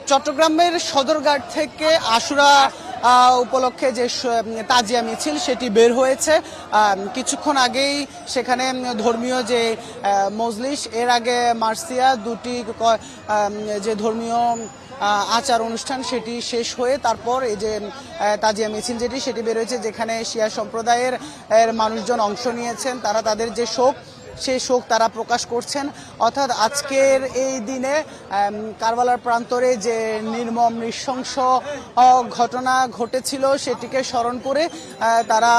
চট্টগ্রামের সদরঘাট থেকে আশুরা উপলক্ষে যে তাজিয়া মিছিল সেটি বের হয়েছে। কিছুক্ষণ আগেই সেখানে ধর্মীয় যে মজলিস, এর আগে মার্সিয়া, দুটি যে ধর্মীয় আচার অনুষ্ঠান সেটি শেষ হয়ে তারপর এই যে তাজিয়া মিছিল সেটি বের হয়েছে, যেখানে শিয়া সম্প্রদায়ের মানুষজন অংশ নিয়েছেন। তারা তাদের যে শোক, সেই শোক তারা প্রকাশ করছেন। অর্থাৎ আজকের এই দিনে কারবালার প্রান্তরে যে নির্মম নৃশংস ঘটনা ঘটেছিল সেটিকে স্মরণ করে তারা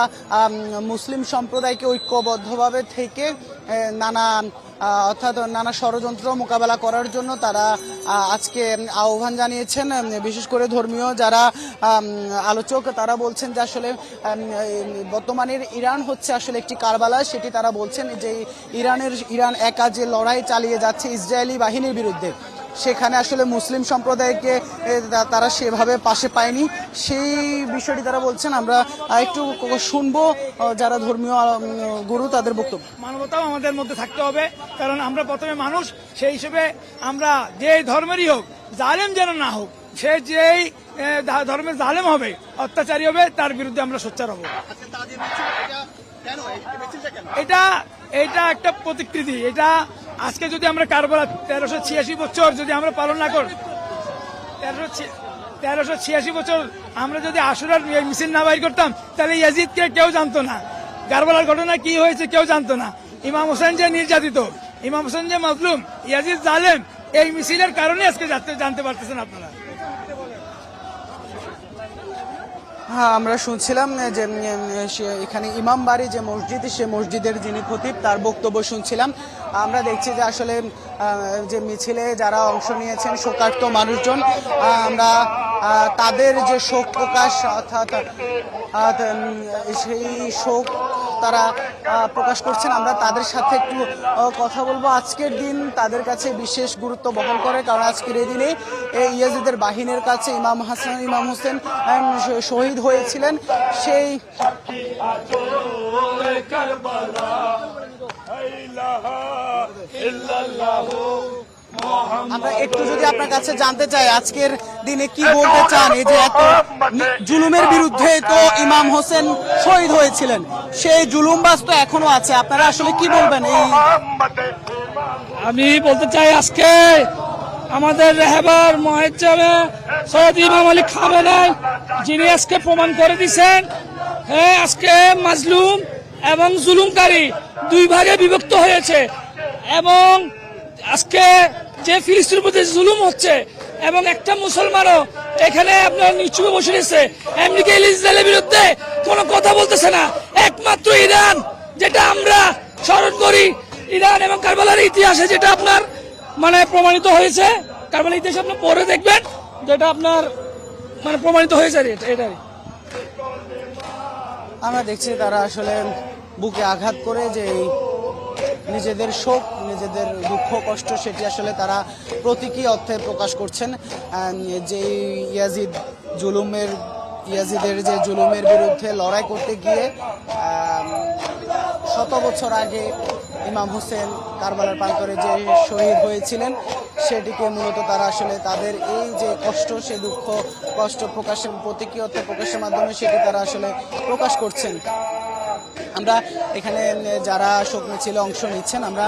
মুসলিম সম্প্রদায়কে ঐক্যবদ্ধভাবে থেকে নানা ষড়যন্ত্র মোকাবেলা করার জন্য তারা আজকে আহ্বান জানিয়েছেন। বিশেষ করে ধর্মীয় যারা আলোচক তারা বলছেন যে আসলে বর্তমানের ইরান হচ্ছে আসলে একটি কারবালা। সেটি তারা বলছেন যে ইরান একা যে লড়াই চালিয়ে যাচ্ছে ইসরায়েলি বাহিনীর বিরুদ্ধে, সেখানে আসলে মুসলিম সম্প্রদায়কে তারা সেভাবে পাশে পায়নি, সেই বিষয়টি তারা বলছেন। আমরা একটু শুনবো যারা ধর্মীয় গুরু তাদের বক্তব্য। মানবতাও আমাদের মধ্যে থাকতে হবে, কারণ আমরা প্রথমে মানুষ, সেই হিসেবে আমরা যে ধর্মেরই হোক, জালেম যেন না হোক, সে যেই ধর্মের জালেম হবে, অত্যাচারী হবে, তার বিরুদ্ধে আমরা সোচ্চার হব। এটা একটা প্রতিকৃতি। এটা আজকে যদি আমরা কারবালা 1386 বছর যদি আমরা পালন না করি, 1386 বছর আমরা যদি আশুরার মিছিল না বাইর করতাম, তাহলে ইয়াজিদকে কেউ জানতো না, কারবালার ঘটনা কি হয়েছে কেউ জানতো না। ইমাম হোসেন যে নির্যাতিত, ইমাম হোসেন যে মাজলুম, ইয়াজিদ জালেম, এই মিছিলের কারণে আজকে জানতে পারতেছেন আপনারা। হ্যাঁ, আমরা শুনছিলাম যে এখানে ইমাম বাড়ি যে মসজিদ, সে মসজিদের যিনি খতিব তার বক্তব্য শুনছিলাম। আমরা দেখছি যে আসলে যে মিছিলে যারা অংশ নিয়েছেন শোকার্ত মানুষজন, আমরা তাদের যে শোক প্রকাশ, অর্থাৎ সেই শোক তারা প্রকাশ করছেন। আমরা তাদের সাথে একটু কথা বলবো। আজকের দিন তাদের কাছে বিশেষ গুরুত্ব বহন করে, কারণ আজকের এই দিনে ইয়াজিদের বাহিনীর কাছে ইমাম হোসেন শহীদ হয়েছিলেন। সেই আমরা একটু যদি আপনার কাছে জানতে চাই আজকের দিনে কি বলতে চান। এই যে এত জুলুমের বিরুদ্ধে তো ইমাম হোসেন শহীদ হয়েছিলেন, সেই জুলুমবাজ তো এখনো আছে, আপনারা আসলে কি বলবেন? আমি বলতে চাই আজকে আমাদের রেহেবার মুআজ্জমে সৈয়দ ইমাম আলী খামেনেই, যিনি আজকে প্রমাণ করে দিয়েছেন হ্যাঁ আজকে মাজলুম এবং জুলুমকারী দুই ভাগে বিভক্ত হয়েছে, এবং আজকে যে ফিলিস্তিনের প্রতি জুলুম হচ্ছে এবং একটা মুসলমানও এখানে আপনার নিশ্চুপে বসে রয়েছে, আমেরিকা ইসরায়েলের বিরুদ্ধে কোনো কথা বলতেছে না। একমাত্র ইরান, যেটা আমরা স্মরণ করি, ইরান এবং কারবালার ইতিহাসে যেটা আপনার প্রমাণিত হয়েছে, কারবালার ইতিহাসে আপনি পড়ে দেখবেন, যেটা আপনার প্রমাণিত হয়েছে। এটাই আমরা দেখছি তারা আসলে বুকে আঘাত করে যে নিজেদের শোক, নিজেদের দুঃখ কষ্ট সেটি আসলে তারা প্রতীকী অর্থে প্রকাশ করছেন। যে ইয়াজিদের যে জুলুমের বিরুদ্ধে লড়াই করতে গিয়ে 100 বছর আগে ইমাম হোসেন কারবালার প্রান্তরে যে শহীদ হয়েছিলেন, সেটিকে মূলত তারা আসলে তাদের এই যে কষ্ট, সে দুঃখ কষ্ট প্রকাশের প্রতীকী অর্থে প্রকাশের মাধ্যমে সেটি তারা আসলে প্রকাশ করছেন। আমরা এখানে যারা শোক মিছিলে অংশ নিচ্ছেন, আমরা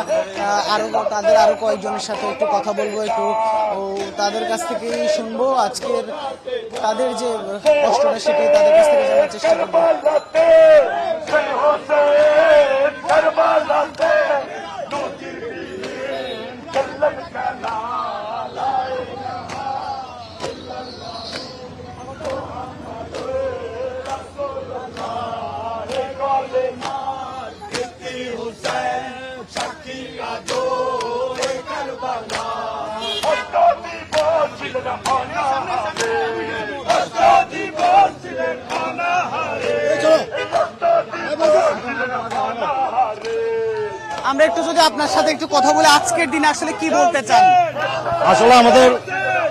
তাদের আরো কয়েকজনের সাথে একটু কথা বলবো, একটু তাদের কাছ থেকেই শুনবো আজকের তাদের যে কষ্টটা সেটি তাদের কাছ থেকে জানার চেষ্টা করবো। আমরা একটু যদি আপনার সাথে একটু কথা বলে আজকের দিনে আসলে কি বলতে চান? আসলে আমাদের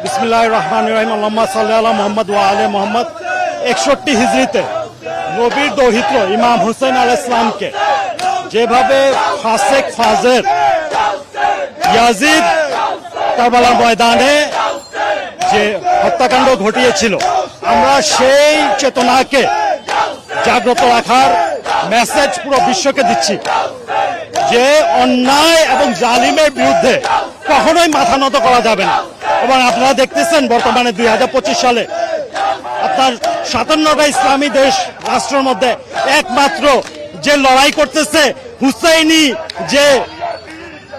বিসমিল্লাহির রহমানির রহিম, আল্লাহুম্মা সাল্লি আলা মুহাম্মদ ওয়া আলি মুহাম্মদ, 61 হিজরিতে নবীর দৌহিত্র ইমাম হুসাইন আলাইহিস সালামকে যেভাবে ফাসেক ফাজের ইয়াজিদ কারবালার ময়দানে যে হত্যাকাণ্ড ঘটিয়েছিল, আমরা সেই চেতনাকে জাগ্রত রাখার মেসেজ পুরো বিশ্বকে দিচ্ছি যে অন্যায় এবং জালিমের বিরুদ্ধে কখনোই মাথা নত করা যাবে না। এবং আপনারা দেখতেছেন বর্তমানে 2025 সালে আপনার 57টা ইসলামী দেশ রাষ্ট্রের মধ্যে একমাত্র যে লড়াই করতেছে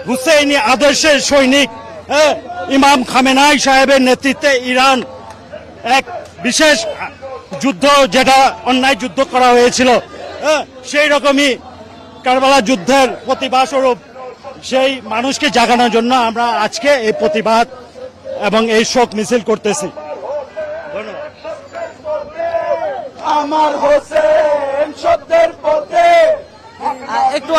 হুসেইনি আদর্শের সৈনিক ইমাম খামেনাই সাহেবের নেতৃত্বে ইরান এক বিশেষ যুদ্ধ, যেটা অন্যায় যুদ্ধ করা হয়েছিল, সেই রকমই কারবালা যুদ্ধের প্রতিবাদ স্বরূপ সেই মানুষকে জাগানোর জন্য আমরা আজকে এই প্রতিবাদ এবং এই শোক মিছিল করতেছি। আমার হোসেন সত্যের পথে। একটু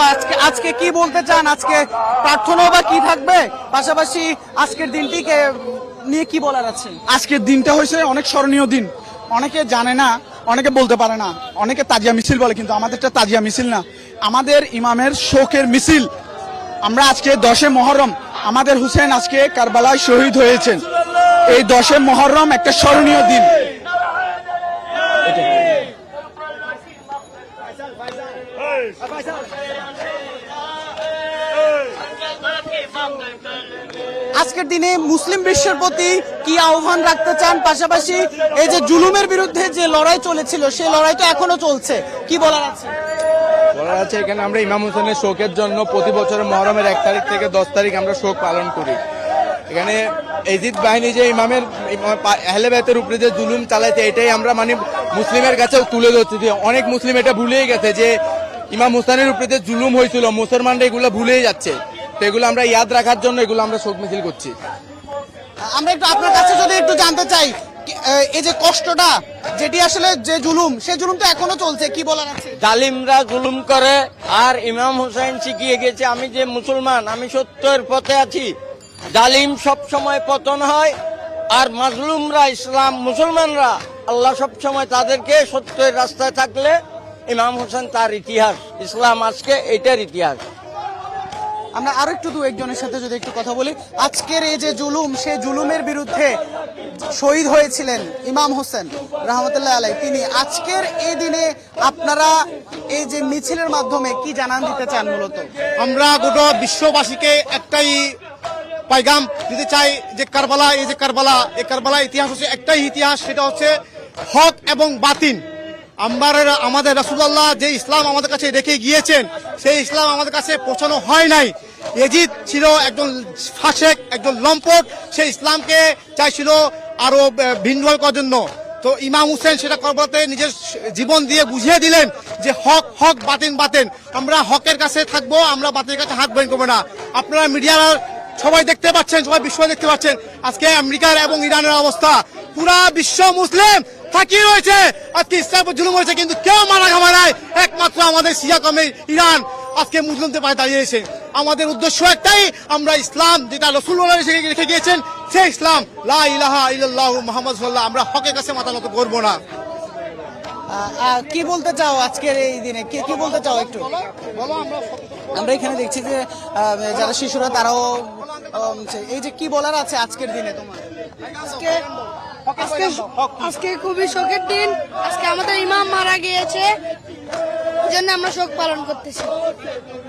আজকে কি বলতে চান? আজকে প্রার্থনা বা কি থাকবে? পাশাপাশি আজকের দিনটিকে নিয়ে কি বলার আছে? আজকের দিনটা হয়েছে অনেক স্মরণীয় দিন। অনেকে জানে না, অনেকে বলতে পারে না, অনেকে তাজিয়া মিছিল বলে, কিন্তু আমাদেরটা তাজিয়া মিছিল না, আমাদের ইমামের শোকের মিছিল। আমরা আজকে 10 মুহররম, আমাদের হুসেন আজকে কারবালায় শহীদ হয়েছেন। এই 10 মুহররম একটা স্মরণীয় দিন। আজকের দিনে মুসলিম বিশ্বের প্রতি কি আহ্বান রাখতে চান? পাশাপাশি এই যে জুলুমের বিরুদ্ধে যে লড়াই চলেছিল, সেই লড়াই তো এখনো চলছে, কি বলার আছে? বলার আছে, এখানে আমরা ইমাম হোসেনের শোকের জন্য প্রতি বছরের মহরমের 1 তারিখ থেকে 10 তারিখ আমরা শোক পালন করি। এখানে এজিদ বাহিনী যে ইমামের আহলে বাইতের উপরে যে জুলুম চালাইছে, এটাই আমরা মানে মুসলিমের কাছে তুলে ধরছি। যে অনেক মুসলিম এটা ভুলেই গেছে যে ইমাম হোসেনের উপরে যে জুলুম হয়েছিল, মুসলমানরা এগুলো ভুলেই যাচ্ছে। তো এগুলো আমরা ইয়াদ রাখার জন্য এগুলো আমরা শোক মিছিল করছি। আমরা একটু আপনার কাছে যদি একটু জানতে চাই, এই যে কষ্টটা, যেটি আসলে যে জুলুম, সেই জুলুম তো এখনো চলছে, কি বলার আছে? জালিমরা জুলুম করে, আর ইমাম হোসেন শিখিয়ে গেছে আমি যে মুসলমান, আমি সত্যের পথে আছি। জালিম সব সময় পতন হয়, আর মাজলুমরা ইসলাম মুসলমানরা আল্লাহ সব সময় তাদেরকে সত্যের রাস্তায় থাকলে ইমাম হোসেন তার ইতিহাস, ইসলাম আজকে এটার ইতিহাস। আমরা আরো একটু দু একজনের সাথে যদি একটু কথা বলি, আজকের এই যে জুলুম, সেই জুলুমের বিরুদ্ধে শহীদ হয়েছিলেন ইমাম হোসেন রহমতুল্লাহ আলাই, তিনি আজকের এই দিনে আপনারা এই যে মিছিলের মাধ্যমে কি জানান দিতে চান? মূলত আমরা গোটা বিশ্ববাসীকে একটাই পাইগাম দিতে চাই যে কারবালা, এই কারবালা ইতিহাস হচ্ছে একটাই ইতিহাস, সেটা হচ্ছে হক এবং বাতিল। আমাদের রাসূলুল্লাহ যে ইসলাম আমাদের কাছে রেখে গিয়েছেন, সেই ইসলাম আমাদের কাছে পৌঁছানো হয় নাই। ইয়াজিদ ছিল একজন ফাসেক, একজন লম্পট, সেই ইসলামকে চাইছিল আরো ভিন্নভাবে করার জন্য। তো ইমাম হুসেন সেটা করবাতে নিজের জীবন দিয়ে বুঝিয়ে দিলেন যে হক হক, বাতিল বাতিল। আমরা হকের কাছে থাকবো, আমরা বাতিলের কাছে হাত বের করবো না। আপনারা মিডিয়ার সবাই দেখতে পাচ্ছেন, সবাই বিশ্ব দেখতে পাচ্ছেন আজকে আমেরিকার এবং ইরানের অবস্থা। পুরা বিশ্ব মুসলিম তাকিয়ে রয়েছে, আজকে ইসলামের জুলুম হয়েছে, কিন্তু কেউ মারা ঘামা নাই। একমাত্র আমাদের শিয়া কমের ইরান আজকে মুসলিমদের পায়ে দাঁড়িয়েছে। আমাদের উদ্দেশ্য একটাই, আমরা ইসলাম যেটা রাসূলুল্লাহ রেখে গিয়েছেন, সেই ইসলাম লা ইলাহা ইল্লাল্লাহু মুহাম্মাদুর রাসূলুল্লাহ, আমরা হকের কাছে মাথা নত করবো না। কি বলতে চাও আজকের এই দিনে, কি বলতে চাও একটু বলো। আমরা এখানে দেখছি যে যারা শিশুরা তারাও এই যে কি বলার আছে আজকের দিনে তোমার? আজকে খুবই শোকের দিন। আজকে আমাদের ইমাম মারা গিয়েছে, এই জন্য আমরা শোক পালন করতেছি।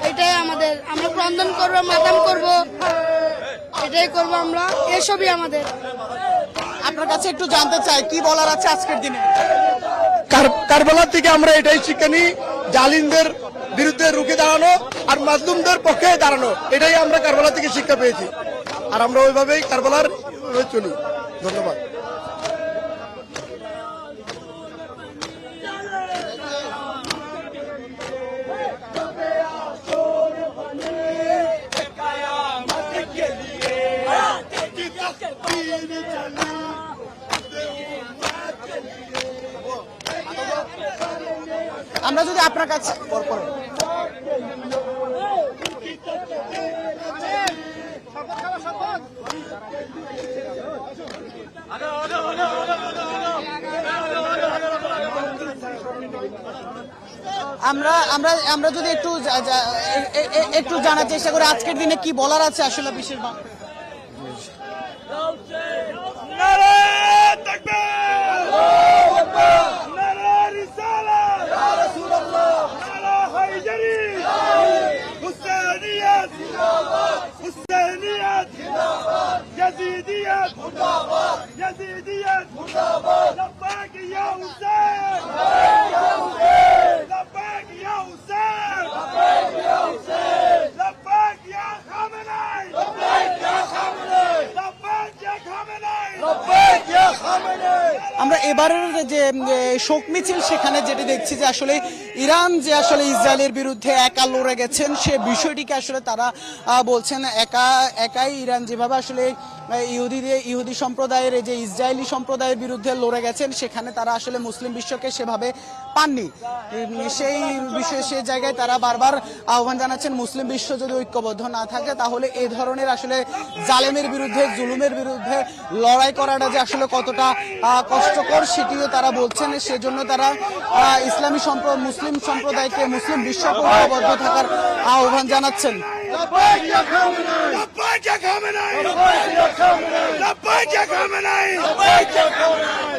এটাই আমাদের, আমরা ক্রন্দন করবো, মাতাম করব, এটাই করব আমরা, এসবই আমাদের। আপনার কাছে একটু জানতে চাই, কি বলার আছে আজকের দিনে? কারবালার থেকে আমরা এটাই শিক্ষা নিই, জালিমদের বিরুদ্ধে রুখে দাঁড়ানো আর মাজলুমদের পক্ষে দাঁড়ানো, এটাই আমরা কারবালা থেকে শিক্ষা পেয়েছি। আর আমরা ওইভাবেই কারবালার চলি। ধন্যবাদ। আমরা যদি আপনার কাছে আমরা যদি একটু জানার চেষ্টা করি আজকের দিনে কি বলার আছে আসলে বিশেষ হুসেনিয়ত জিন্দাবাদ, ইয়াজিদিয়ত মুর্দাবাদ, ইয়াজিদিয়ত মুর্দাবাদ, লব্বাইক ইয়া হুসেন, লব্বাইক ইয়া হুসেন, লব্বাইক ইয়া হুসেন, লব্বাইক ইয়া হুসেন, লব্বাইক ইয়া খামেনাই, লব্বাইক ইয়া খামেনাই, লব্বাইক ইয়া খামেনাই, লব্বাইক ইয়া খামেনাই। আমরা এবারের যে শোক মিছিল সেখানে যেটা দেখছি যে আসলে ইরান যে আসলে ইসরায়েলের বিরুদ্ধে একা লড়ে গেছেন সে বিষয়টিকে আসলে তারা বলছেন একাই ইরান যেভাবে আসলে ইহুদি সম্প্রদায়ের এই যে ইসরায়েলি সম্প্রদায়ের বিরুদ্ধে লড়ে গেছেন সেখানে তারা আসলে মুসলিম বিশ্বকে সেভাবে পাননি। সেই বিষয়ে সেই জায়গায় তারা বারবার আহ্বান জানাচ্ছেন মুসলিম বিশ্ব যদি ঐক্যবদ্ধ না থাকে তাহলে এই ধরনের আসলে জালেমের বিরুদ্ধে জুলুমের বিরুদ্ধে লড়াই করাটা যে আসলে কতটা কষ্টকর সেটিও তারা বলছেন। সেজন্য তারা ইসলামী মুসলিম সম্প্রদায়কে মুসলিম বিশ্বকে ঐক্যবদ্ধ থাকার আহ্বান জানাচ্ছেন। লব্বাইক ইয়া খামেনাই, লব্বাইক ইয়া খামেনাই, লব্বাইক ইয়া খামেনাই, লব্বাইক ইয়া খামেনাই, লব্বাইক ইয়া খামেনাই,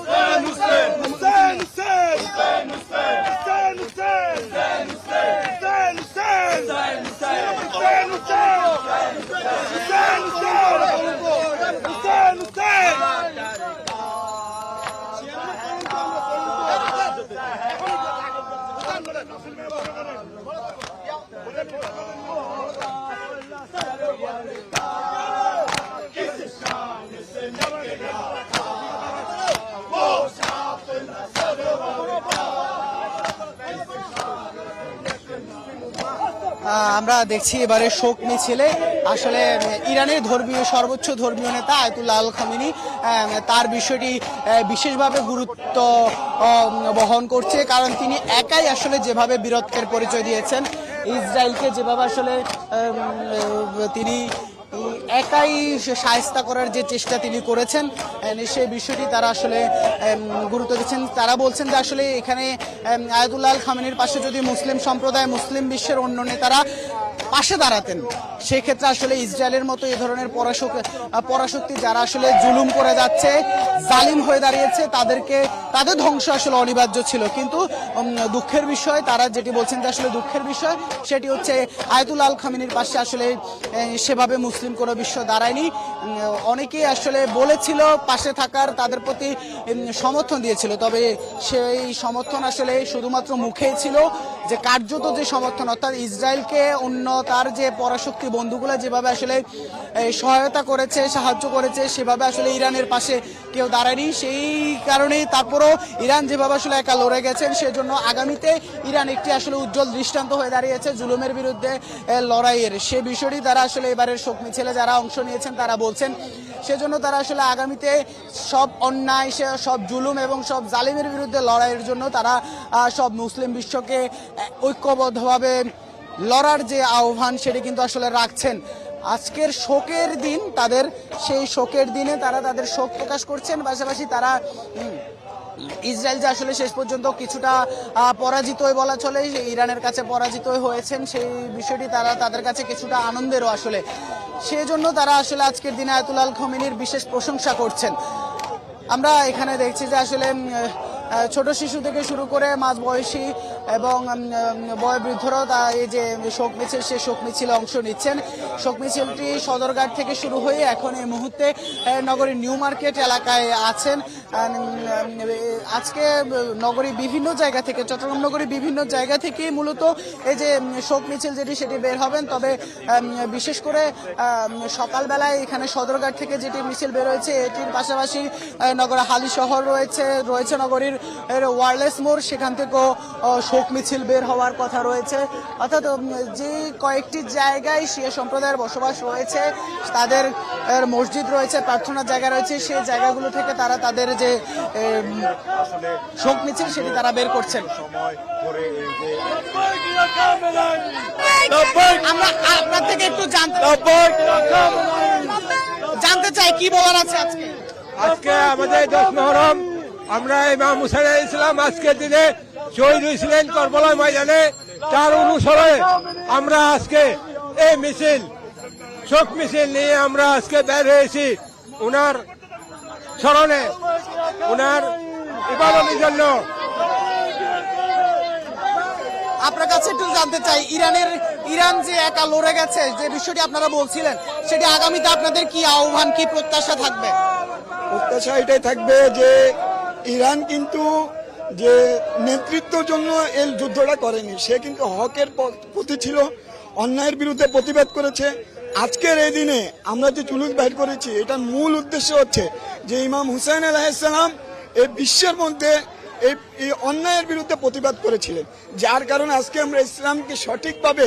হুসেন হুসেন, হুসেন হুসেন, হুসেন হুসেন, হুসেন হুসেন, হুসেন হুসেন, হুসেন হুসেন, হুসেন হুসেন, হুসেন হুসেন। আমরা দেখছি এবারে শোক মিছিলে আসলে ইরানের সর্বোচ্চ ধর্মীয় নেতা আয়াতুল্লাহ আল খামেনি তার বিষয়টি বিশেষভাবে গুরুত্ব বহন করছে, কারণ তিনি একাই আসলে যেভাবে বীরত্বের পরিচয় দিয়েছেন, ইসরায়েলকে যেভাবে আসলে তিনি একাই শায়েস্তা করার যে চেষ্টা তিনি করেছেন সেই বিষয়টি তারা আসলে গুরুত্ব দিচ্ছেন। তারা বলছেন যে আসলে এখানে আয়াতুল্লাহ আল খামেনির পাশে যদি মুসলিম সম্প্রদায় মুসলিম বিশ্বের অন্য নেতারা পাশে দাঁড়াতেন সেক্ষেত্রে আসলে ইসরায়েলের মতো এই ধরনের পরাশক্তি যারা আসলে জুলুম করে যাচ্ছে, জালিম হয়ে দাঁড়িয়েছে, তাদের ধ্বংস আসলে অনিবার্য ছিল। কিন্তু দুঃখের বিষয় তারা যেটি বলছেন যে আসলে দুঃখের বিষয় সেটি হচ্ছে আয়াতুল্লাহ আল খামেনির পাশে আসলে সেভাবে মুসলিম কোনো বিশ্ব দাঁড়ায়নি। অনেকেই আসলে বলেছিল পাশে থাকার, তাদের প্রতি সমর্থন দিয়েছিল, তবে সেই সমর্থন আসলে শুধুমাত্র মুখেই ছিল, যে কার্যত যে সমর্থন অর্থাৎ ইসরায়েলকে অন্য তার যে পরাশক্তি বন্ধুগুলো যেভাবে আসলে সহায়তা করেছে, সাহায্য করেছে, সেভাবে আসলে ইরানের পাশে কেউ দাঁড়ায়নি। সেই কারণেই তারপরও ইরান যেভাবে আসলে একা লড়ে গেছেন সেজন্য আগামীতে ইরান একটি আসলে উজ্জ্বল দৃষ্টান্ত হয়ে দাঁড়িয়েছে জুলুমের বিরুদ্ধে লড়াইয়ের। সে বিষয়টি তারা আসলে এবারের শোক মিছিলে যারা অংশ নিয়েছেন তারা বলছেন। সেজন্য তারা আসলে আগামীতে সব অন্যায়, সব জুলুম এবং সব জালিমের বিরুদ্ধে লড়াইয়ের জন্য তারা সব মুসলিম বিশ্বকে ঐক্যবদ্ধভাবে লড়ার যে আহ্বান সেটি কিন্তু আসলে রাখছেন। আজকের শোকের দিন, তাদের সেই শোকের দিনে তারা তাদের শোক প্রকাশ করছেন, পাশাপাশি তারা ইসরায়েল যে আসলে শেষ পর্যন্ত কিছুটা পরাজিতই বলা চলে, ইরানের কাছে পরাজিতই হয়েছেন, সেই বিষয়টি তারা তাদের কাছে কিছুটা আনন্দেরও আসলে। সেই জন্য তারা আসলে আজকের দিনে আয়াতুল্লাহ আল খামেনির বিশেষ প্রশংসা করছেন। আমরা এখানে দেখছি যে আসলে ছোট শিশু থেকে শুরু করে মাঝবয়সী এবং বয়োবৃদ্ধরাও এই যে শোক মিছিল, সে শোক মিছিলে অংশ নিচ্ছেন। শোক মিছিলটি সদরঘাট থেকে শুরু হয়ে এখন এই মুহূর্তে নগরীর নিউ মার্কেট এলাকায় আছেন। আজকে নগরীর বিভিন্ন জায়গা থেকে, চট্টগ্রাম নগরীর বিভিন্ন জায়গা থেকে মূলত এই যে শোক মিছিল সেটি বের হবেন। তবে বিশেষ করে সকালবেলায় এখানে সদরঘাট থেকে যেটি মিছিল বের হয়েছে এটির পাশাপাশি নগর হালি শহর রয়েছে নগরীর ওয়ারলেস মোড়, সেখান থেকেও শোক মিছিল বের হওয়ার কথা রয়েছে। অর্থাৎ যে কয়েকটি জায়গায় শিয়া সম্প্রদায়ের বসবাস রয়েছে, তাদের মসজিদ রয়েছে, প্রার্থনার জায়গা রয়েছে, সেই জায়গাগুলো থেকে তারা তাদের যে শোক মিছিল সেটি তারা বের করছেন। আমরা আপনার থেকে একটু জানতে চাই কি বলার আছে আজকে আমাদের 10 মুহররম, আমরা ইমাম হুসাইন আলাইহিস সালাম আজকের দিনে শহীদ হয়েছিলেন কারবালা ময়দানে। তার অনুসরণে আমরা আজকে এই মিছিল, শোক মিছিল নিয়ে আমরা আজকে বের হয়েছি উনার স্মরণে, উনার ইবাদতের জন্য। আপনার কাছে একটু জানতে চাই, ইরানের ইরান যে একা লড়ে গেছে, যে বিষয়টি আপনারা বলছিলেন, সেটি আগামীতে আপনাদের কি আহ্বান, কি প্রত্যাশা থাকবে? প্রত্যাশা এটাই থাকবে যে ইরান কিন্তু যে নেতৃত্বের জন্য এই যুদ্ধটা করেনি, সে কিন্তু হকের প্রতি ছিল, অন্যায়ের বিরুদ্ধে প্রতিবাদ করেছে। আজকের এই দিনে আমরা যে জুলুস বাইর করেছি, এটার মূল উদ্দেশ্য হচ্ছে যে ইমাম হুসাইন আলাইহিসসালাম এই বিশ্বের মধ্যে এই অন্যায়ের বিরুদ্ধে প্রতিবাদ করেছিলেন, যার কারণে আজকে আমরা ইসলামকে সঠিকভাবে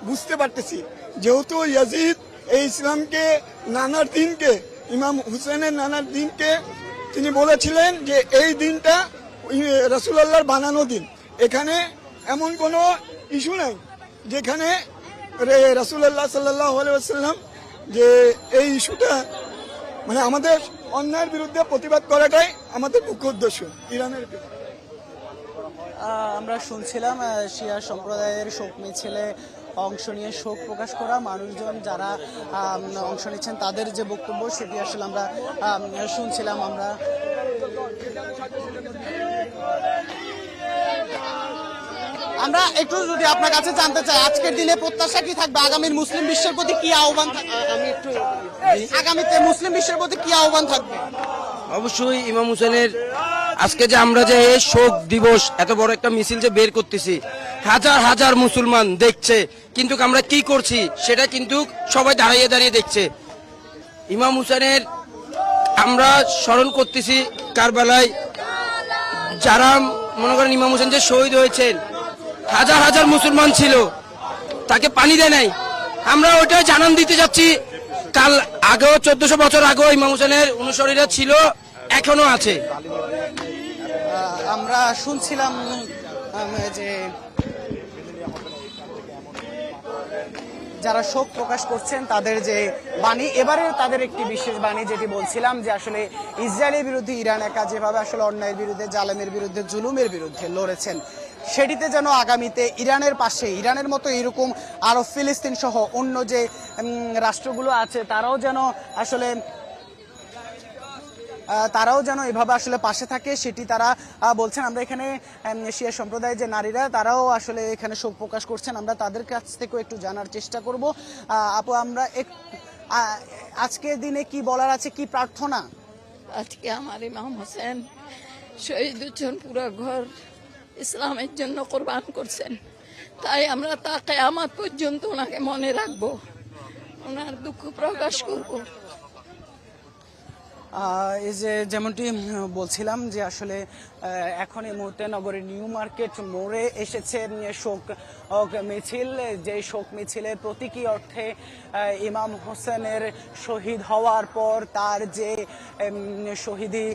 বুঝতে পারতেছি। যেহেতু ইয়াজিদ এই ইসলামকে নানার দিনকে, ইমাম হুসেনের নানার দিনকে তিনি বলেছিলেন যে এই দিনটা রাসূলুল্লাহর বানানো দিন, এখানে এমন কোনো ইস্যু নাই যেখানে রাসূলুল্লাহ সাল্লাল্লাহু আলাইহি ওয়াসাল্লাম যে এই ইস্যুটা মানে আমাদের অন্যায়ের বিরুদ্ধে প্রতিবাদ করাটাই আমাদের মুখ্য উদ্দেশ্য ইরানের বিরুদ্ধে। আমরা শুনছিলাম শিয়া সম্প্রদায়ের শোক মিছিলে অংশ নিয়ে শোক প্রকাশ করা মানুষজন যারা অংশ নিচ্ছেন তাদের যে বক্তব্য সেটি আসলে আমরা শুনছিলাম। আমরা একটু যদি আপনার কাছে জানতে চাই, আজকের দিনে প্রত্যাশা কি থাকবে? আগামীর মুসলিম বিশ্বের প্রতি কি আহ্বান থাকবে? আগামীতে মুসলিম বিশ্বের প্রতি কি আহ্বান থাকবে? অবশ্যই ইমাম হুসেনের আজকে যে আমরা যে শোক দিবস এত বড় একটা মিছিল যে বের করতেছি, হাজার হাজার মুসলমান দেখছে, কিন্তু আমরা কি করছি সেটা কিন্তু সবাই দাঁড়িয়ে দাঁড়িয়ে দেখছে। ইমাম হুসেনের আমরা স্মরণ করতেছি কারবালায়, যারা মনে করেন ইমাম হুসেন যে শহীদ হয়েছেন, হাজার হাজার মুসলমান ছিল, তাকে পানি দেয় নাই। আমরা ওইটাই জানান দিতে যাচ্ছি। কাল আগেও 1400 বছর আগেও ইমাম হুসেনের অনুসারীরা ছিল, এখনো আছে। আমরা শুনছিলাম যে যারা শোক প্রকাশ করছেন তাদের যে বাণী, এবারে তাদের একটি বিশেষ বাণী যেটি বলছিলাম যে আসলে ইসরায়েলের বিরুদ্ধে ইরান একা যেভাবে আসলে অন্যায়ের বিরুদ্ধে, জালেমের বিরুদ্ধে, জুলুমের বিরুদ্ধে লড়েছেন, সেটিতে যেন আগামীতে ইরানের পাশে, ইরানের মতো এরকম আরো ফিলিস্তিন সহ অন্য যে রাষ্ট্রগুলো আছে তারাও যেন এভাবে আসলে পাশে থাকে, সেটি তারা বলছেন। আমরা এখানে শিয়া সম্প্রদায়ের যে নারীরা তারাও আসলে এখানে শোক প্রকাশ করছেন, আমরা তাদের কাছ থেকেও একটু জানার চেষ্টা করব। আপু, আমরা আজকের দিনে কি বলার আছে, কি প্রার্থনা? আজকে আমার ইমাম হোসেন শহীদ হচ্ছেন, পুরো ঘর ইসলামের জন্য কোরবান করছেন, তাই আমরা তা কিয়ামত পর্যন্ত ওনাকে মনে রাখবো, ওনার দুঃখ প্রকাশ করব। এই যে যেমনটি বলছিলাম যে আসলে এখন এই মুহূর্তে নগরের নিউ মার্কেট মোড়ে এসেছে শোক মিছিল, যে শোক মিছিলে প্রতীকী অর্থে ইমাম হোসেনের শহীদ হওয়ার পর তার যে শহীদি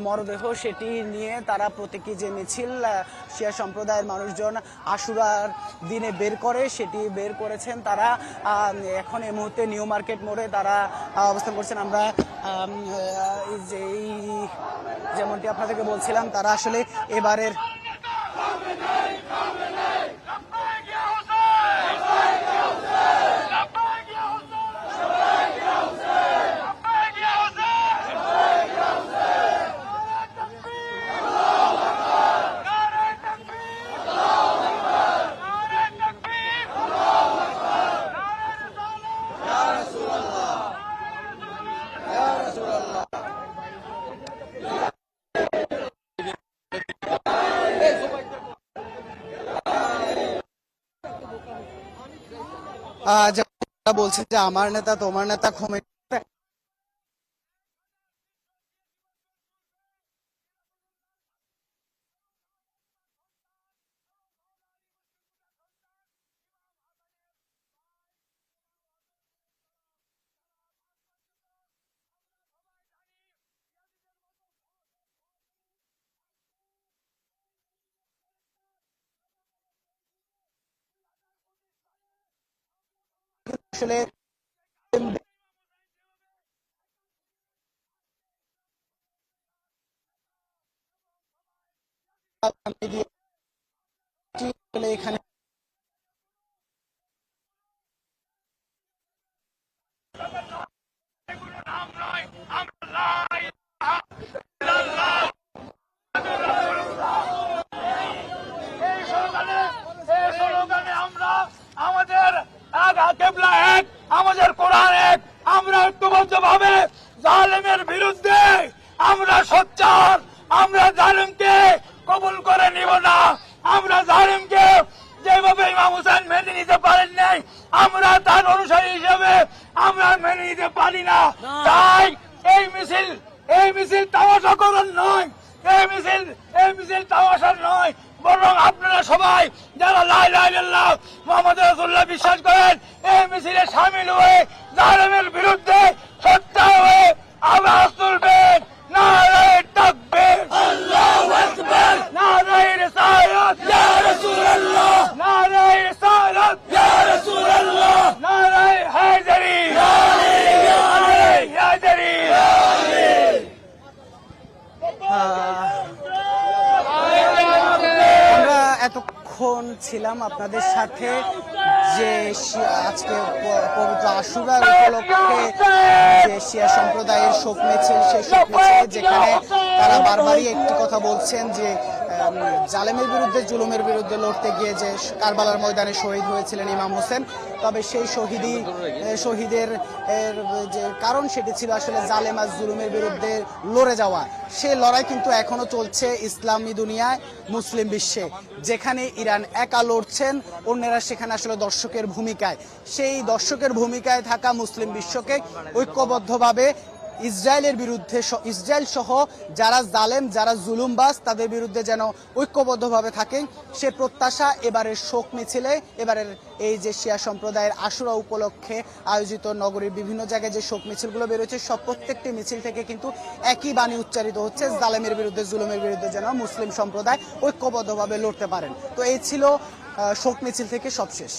মরদেহ সেটি নিয়ে তারা প্রতীকী যে মিছিল শিয়া সম্প্রদায়ের মানুষজন আশুরার দিনে বের করে, সেটি বের করেছেন তারা। এখন এই মুহূর্তে নিউ মার্কেট মোড়ে তারা অবস্থান করছেন। আমরা যেমনটি আপনাদেরকে বলছিলাম, তারা আসলে এবারের বলছে যে আমার নেতা তোমার নেতা খোমেনি, আসলে এখানে আমাদের কোরআন এক। আমরা ঐক্যবদ্ধভাবে জালেমের বিরুদ্ধে আমরা সোচ্চার। আমরা জালেমকে কবুল করে নিব না। আমরা জালেমকে যেভাবে ইমাম হোসেন মেনে নিতে পারেন নাই, আমরা তার অনুসারী হিসেবে আমরা মেনে নিতে পারি না। তাই এই মিছিল তামাশাকরণ নয়, এই মিছিল তামাশার নয়, বরং আপনারা সবাই যারা লা ইলাহা ইল্লাল্লাহ মুহাম্মদ রাসূলুল্লাহ বিশ্বাস করেন, এই মিছিলে শামিল হয়ে জালেমের বিরুদ্ধে সোচ্চার হয়ে আওয়াজ তুলবেন। নারায়ে তাকবীর, আল্লাহু আকবার, নারায়ে রিসালাত, ইয়া রাসূলুল্লাহ, নারায়ে রিসালাত, ইয়া রাসূলুল্লাহ, নারায়ে হায়দারি, নারায়ে হায়দারি। আমরা এতক্ষণ ছিলাম আপনাদের সাথে যে আজকে পবিত্র আশুরা উপলক্ষে যে শিয়া সম্প্রদায়ের শোক মিছিল, সেই শোক মিছিলে যেখানে তারা বারবারই একটি কথা বলছেন যে জালেমের বিরুদ্ধে, জুলুমের বিরুদ্ধে লড়তে গিয়ে যে কারবালার ময়দানে শহীদ হয়েছিলেন ইমাম হোসেন, তবে সেই শহীদের যে কারণ সেটি ছিল আসলে জালেম আর জুলুমের বিরুদ্ধে লড়ে যাওয়া। সেই লড়াই কিন্তু এখনো চলছে ইসলামী দুনিয়ায়, মুসলিম বিশ্বে। যেখানে ইরান একা লড়ছেন, অন্যেরা সেখানে আসলে দর্শকের ভূমিকায়। সেই দর্শকের ভূমিকায় থাকা মুসলিম বিশ্বকে ঐক্যবদ্ধভাবে ইসরায়েলের বিরুদ্ধে, ইসরায়েল সহ যারা জালেম, যারা জুলুমবাজ, তাদের বিরুদ্ধে যেন ঐক্যবদ্ধভাবে থাকে, সে প্রত্যাশা এবারের শোক মিছিলে, এবারের এই যে শিয়া সম্প্রদায়ের আশুরা উপলক্ষে আয়োজিত নগরীর বিভিন্ন জায়গায় যে শোক মিছিলগুলো বেরোচ্ছে, সব প্রত্যেকটি মিছিল থেকে কিন্তু একই বাণী উচ্চারিত হচ্ছে, জালেমের বিরুদ্ধে, জুলুমের বিরুদ্ধে যেন মুসলিম সম্প্রদায় ঐক্যবদ্ধভাবে লড়তে পারেন। তো এই ছিল শোক মিছিল থেকে সবশেষ।